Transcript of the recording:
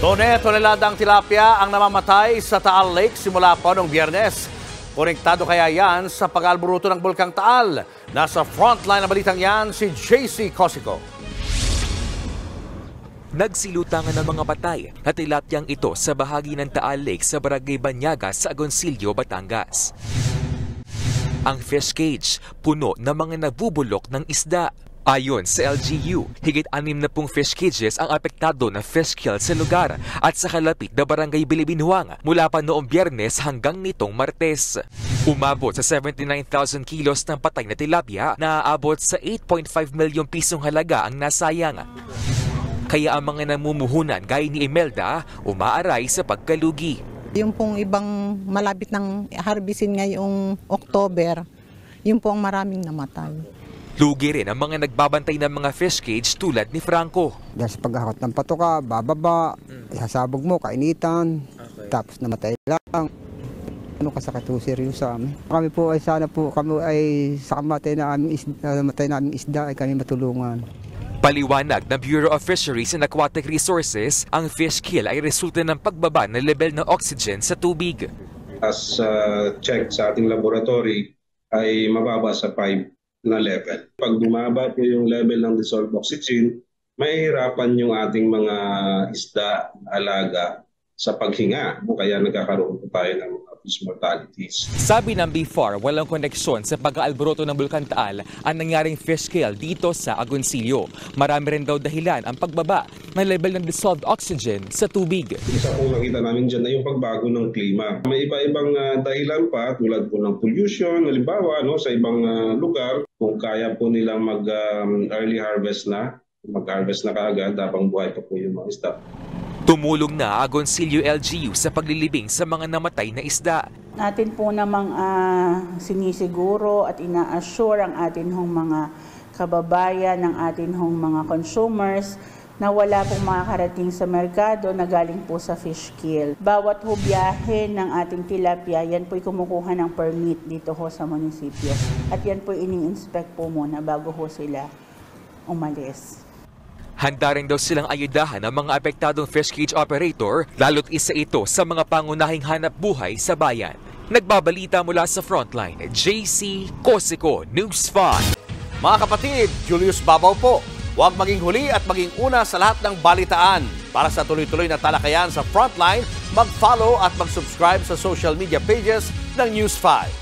Toneladang tilapia ang namamatay sa Taal Lake simula pa noong Biyernes. Konektado kaya yan sa pag-alburuto ng Bulkang Taal. Nasa frontline na balitang yan si JC Cosico. Nagsilutangan ng mga patay na tilapyang ito sa bahagi ng Taal Lake sa Barangay Banyagas sa Agoncillo, Batangas. Ang fish cage puno ng mga nabubulok ng isda. Ayon sa LGU, higit 60 fish cages ang apektado na fish kill sa lugar at sa kalapit na Barangay Bilibinhuang mula pa noong Biyernes hanggang nitong Martes. Umabot sa 79,000 kilos ng patay na tilapia na aabot sa 8.5 milyong pisong halaga ang nasayang. Kaya ang mga namumuhunan gaya ni Imelda umaaray sa pagkalugi. Yung pong ibang malapit ng harbisin ngayong October, yung pong maraming namatay. Lugi rin ang mga nagbabantay ng mga fish cage tulad ni Franco. Dahil sa paghakot ng patoka, bababa, sasabog mo, kainitan, tapos namatay lang. Ano kasakit po seryoso sa amin. Kami po ay sana po, kami ay sa kamatay naming isda ay kami matulungan. Paliwanag ng Bureau of Fisheries and Aquatic Resources, ang fish kill ay resulta ng pagbaba ng level ng oxygen sa tubig. As check sa ating laboratory ay mababa sa 5 na level. Pag bumaba po yung level ng dissolved oxygen, mahihirapan yung ating mga isda, alaga sa paghinga. Kaya nagkakaroon po tayo ng fish mortalities. Sabi ng BFAR, walang koneksyon sa pag-aalburuto ng Bulkang Taal ang nangyaring fish kill dito sa Agoncillo. Marami rin daw dahilan ang pagbaba ng level ng dissolved oxygen sa tubig. Isa po nakita namin dyan ay yung pagbago ng klima. May iba-ibang dahilan pa tulad po ng pollution, halimbawa sa ibang lugar, kung kaya po nilang mag-early harvest na, mag-harvest na kaagad habang buhay pa po yung mga isda. Tumulong na Agoncillo LGU sa paglilibing sa mga namatay na isda. Natin po namang sinisiguro at ina-assure ang atin hong mga kababayan, ng atin hong mga consumers na wala pong makakarating sa merkado na galing po sa fish kill. Bawat biyahe ng ating tilapia, yan po'y kumukuha ng permit dito ho sa munisipyo. At yan po'y ini-inspect po muna bago ho sila umalis. Handa rin daw silang ayudahan ang mga apektadong fish cage operator, lalo't isa ito sa mga pangunahing hanap buhay sa bayan. Nagbabalita mula sa frontline, JC Cosico, News 5. Mga kapatid, Julius Babaw po. Huwag maging huli at maging una sa lahat ng balitaan. Para sa tuloy-tuloy na talakayan sa frontline, mag-follow at mag-subscribe sa social media pages ng News 5.